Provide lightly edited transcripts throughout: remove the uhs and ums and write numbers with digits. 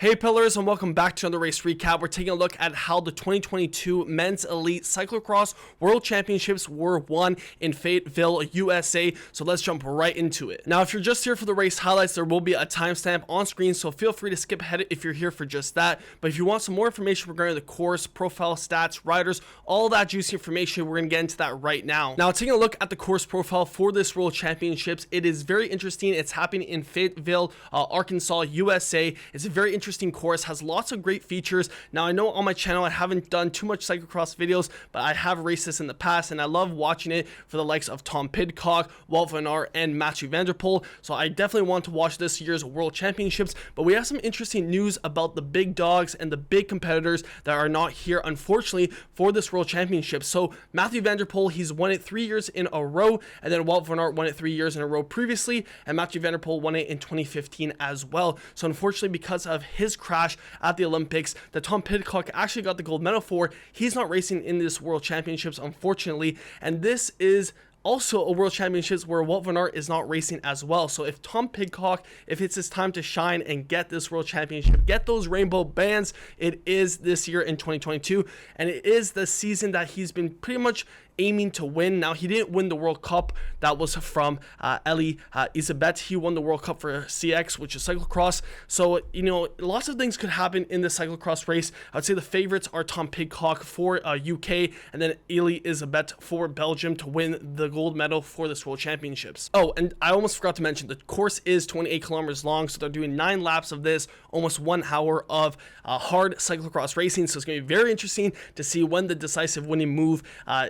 Hey pillars, and welcome back to another race recap. We're taking a look at how the 2022 Men's Elite Cyclo-Cross World Championships were won in Fayetteville, USA. So let's jump right into it. Now, if you're just here for the race highlights, there will be a timestamp on screen, so feel free to skip ahead if you're here for just that. But if you want some more information regarding the course, profile, stats, riders, all that juicy information, we're going to get into that right now. Now, taking a look at the course profile for this World Championships, it is very interesting. It's happening in Fayetteville, Arkansas, USA. It's a very interesting course, has lots of great features. Now, I know on my channel I haven't done too much cyclocross videos, but I have raced this in the past and I love watching it for the likes of Tom Pidcock, Wout van Aert, and Mathieu van der Poel. So I definitely want to watch this year's World Championships, but we have some interesting news about the big dogs and the big competitors that are not here, unfortunately, for this World Championship. So Mathieu van der Poel, he's won it 3 years in a row, and then Wout van Aert won it 3 years in a row previously, and Mathieu van der Poel won it in 2015 as well. So unfortunately, because of his crash at the Olympics that Tom Pidcock actually got the gold medal for, he's not racing in this World Championships, unfortunately. And this is also a World Championships where Wout van Aert is not racing as well. So if Tom Pidcock, if it's his time to shine and get this World Championship, get those rainbow bands, it is this year in 2022, and it is the season that he's been pretty much aiming to win. Now, he didn't win the World Cup. That was from Elie Isabeth. He won the World Cup for CX, which is cyclocross. So, you know, lots of things could happen in the cyclocross race. I would say the favorites are Tom Pidcock for UK, and then Elie Isabeth for Belgium to win the gold medal for this World Championships. Oh, and I almost forgot to mention, the course is 28 kilometers long, so they're doing 9 laps of this, almost 1 hour of hard cyclocross racing. So it's going to be very interesting to see when the decisive winning move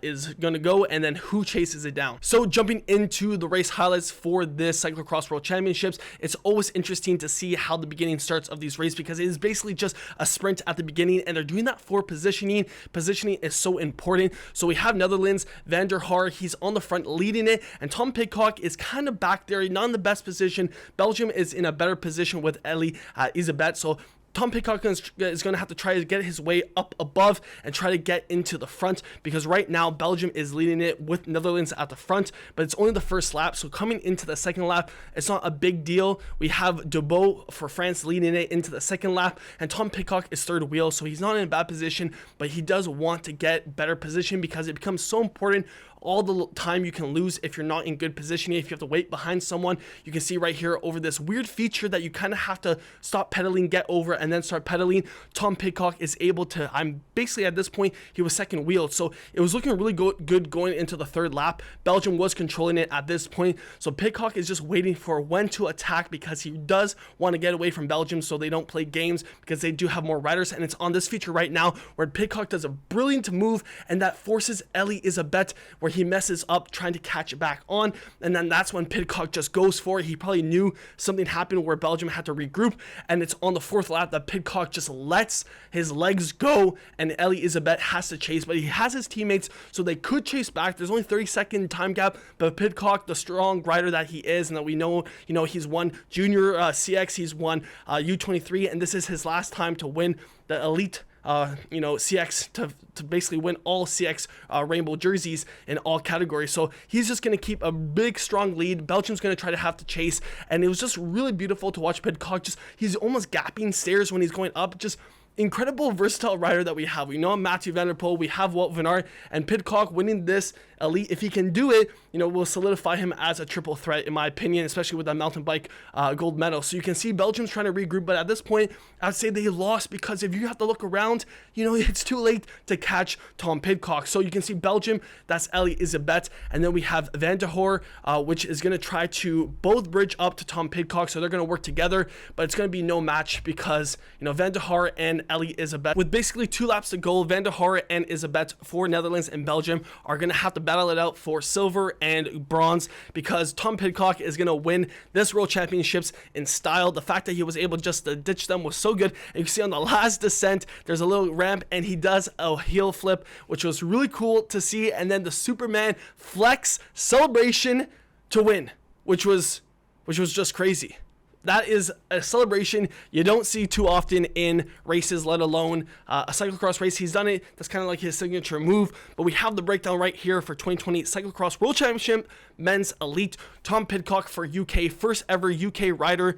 is going to go, and then who chases it down. So jumping into the race highlights for this Cyclo-Cross World Championships, it's always interesting to see how the beginning starts of these races, because it is basically just a sprint at the beginning, and they're doing that for positioning. Positioning is so important. So we have Netherlands, Van der Haar, he's on the front leading it, and Tom Pidcock is kind of back there, not in the best position. Belgium is in a better position with Elie Isabeth. So Tom Pidcock is going to have to try to get his way up above and try to get into the front, because right now Belgium is leading it with Netherlands at the front, but it's only the first lap. So coming into the second lap, it's not a big deal. We have Dubois for France leading it into the second lap, and Tom Pidcock is third wheel, so he's not in a bad position, but he does want to get better position, because it becomes so important all the time you can lose if you're not in good positioning, if you have to wait behind someone. You can see right here over this weird feature that you kind of have to stop pedaling, get over, and then start pedaling. Tom Pidcock is able to, I'm basically at this point, he was second wheeled, so it was looking really good going into the third lap. Belgium was controlling it at this point, so Pidcock is just waiting for when to attack, because he does want to get away from Belgium so they don't play games, because they do have more riders. And it's on this feature right now where Pidcock does a brilliant move, and that forces Elie Isabeth, where he messes up trying to catch it back on, and then that's when Pidcock just goes for it. He probably knew something happened where Belgium had to regroup, and it's on the fourth lap that Pidcock just lets his legs go, and Elie Isabeth has to chase, but he has his teammates, so they could chase back. There's only 30-second time gap, but Pidcock, the strong rider that he is, and that we know, you know, he's won junior CX, he's won U23, and this is his last time to win the elite CX, to basically win all CX rainbow jerseys in all categories. So he's just going to keep a big strong lead. Belgium's going to try to have to chase, and it was just really beautiful to watch Pidcock. He's almost gapping stairs when he's going up. Just incredible versatile rider that we have. We know Mathieu van der Poel, we have Wout van Aert, and Pidcock winning this elite, if he can do it, you know, will solidify him as a triple threat, in my opinion, especially with that mountain bike gold medal. So you can see Belgium's trying to regroup, but at this point, I'd say they lost, because if you have to look around, you know, it's too late to catch Tom Pidcock. So you can see Belgium, that's Elie Isabeth, and then we have Van der Haar, which is going to try to both bridge up to Tom Pidcock, so they're going to work together, but it's going to be no match, because, you know, Van der Haar and Elie Isabeth, with basically 2 laps to go, Van der Haar and Isabeth for Netherlands and Belgium are going to have to battle it out for silver and bronze, because Tom Pidcock is going to win this World Championships in style. The fact that he was able just to ditch them was so good. And you can see on the last descent, there's a little ramp, and he does a heel flip, which was really cool to see. And then the Superman flex celebration to win, which was just crazy. that is a celebration you don't see too often in races, let alone a cyclocross race. He's done it. That's kind of like his signature move. But we have the breakdown right here for 2020 Cyclocross World Championship Men's Elite. Tom Pidcock for UK, first ever UK rider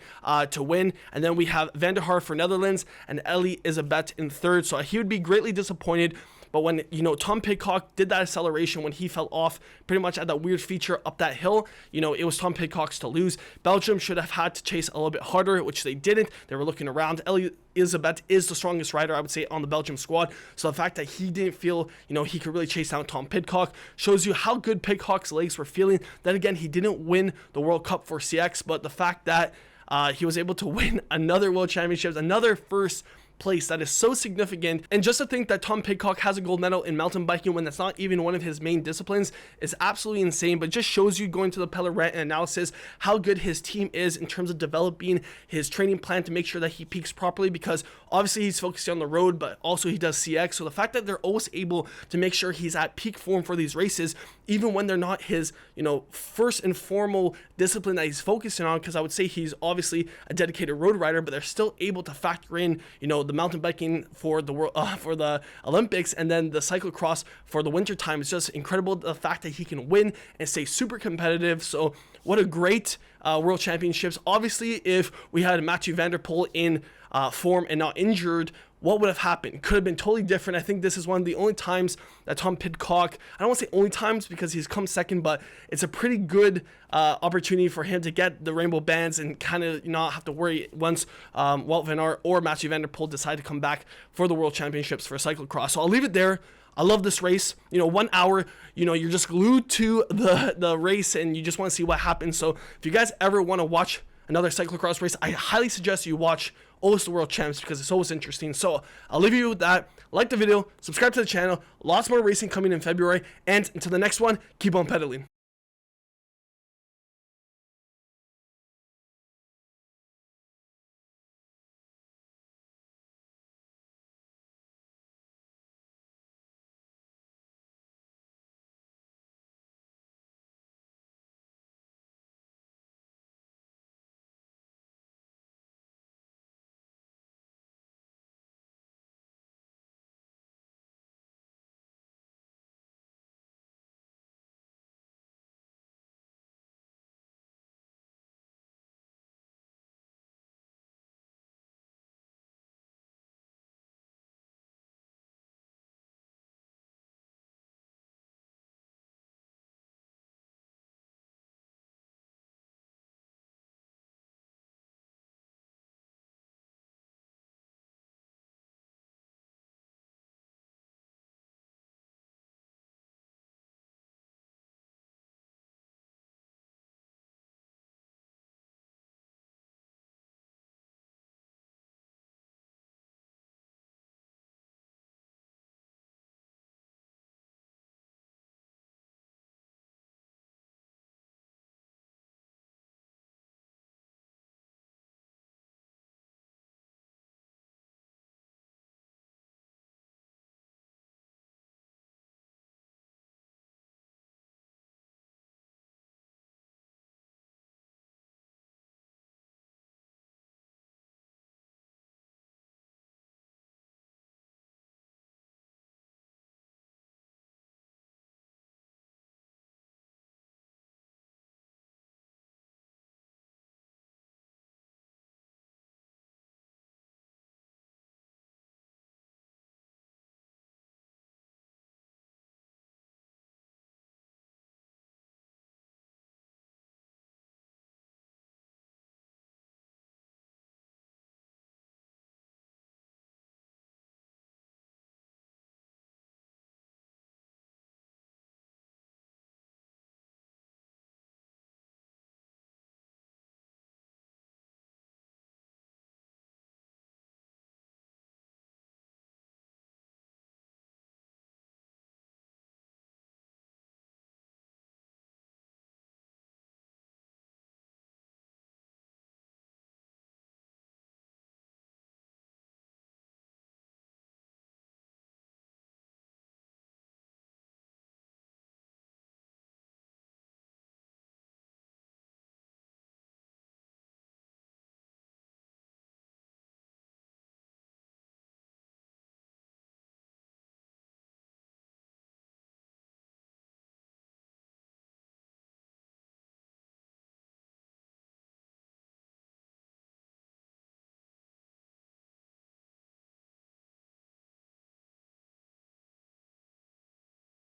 to win. And then we have Van der Haar for Netherlands and Ellie Isabet in third. So he would be greatly disappointed. But when, Tom Pidcock did that acceleration when he fell off pretty much at that weird feature up that hill, it was Tom Pidcock's to lose. Belgium should have had to chase a little bit harder, which they didn't. They were looking around. Ellie Isabet is the strongest rider, I would say, on the Belgium squad. So the fact that he didn't feel, he could really chase down Tom Pidcock shows you how good Pidcock's legs were feeling. Then again, he didn't win the World Cup for CX, but the fact that he was able to win another World Championships, another first place, that is so significant. And just to think that Tom Pidcock has a gold medal in mountain biking when that's not even one of his main disciplines is absolutely insane. But just shows you, going to the Pellet Rant and analysis, how good his team is in terms of developing his training plan to make sure that he peaks properly, because obviously he's focused on the road, but also he does CX. So the fact that they're always able to make sure he's at peak form for these races, even when they're not his first and formal discipline that he's focusing on, because I would say he's obviously a dedicated road rider, but they're still able to factor in the mountain biking for the world, for the Olympics, and then the cyclocross for the winter time. It's just incredible, the fact that he can win and stay super competitive. So what a great World Championships. Obviously, if we had Mathieu van der Poel in form and not injured, what would have happened? Could have been totally different. I think this is one of the only times that Tom Pidcock, I don't want to say only times because he's come second, but it's a pretty good opportunity for him to get the rainbow bands and kind of not have to worry once Wout van Aert or Mathieu van der Poel decide to come back for the World Championships for cyclocross. So I'll leave it there. I love this race. 1 hour, you're just glued to the race and you just want to see what happens. So if you guys ever want to watch another cyclocross race, I highly suggest you watch Always the World Champs, because it's always interesting. So I'll leave you with that. Like the video, subscribe to the channel. Lots more racing coming in February. And until the next one, keep on pedaling.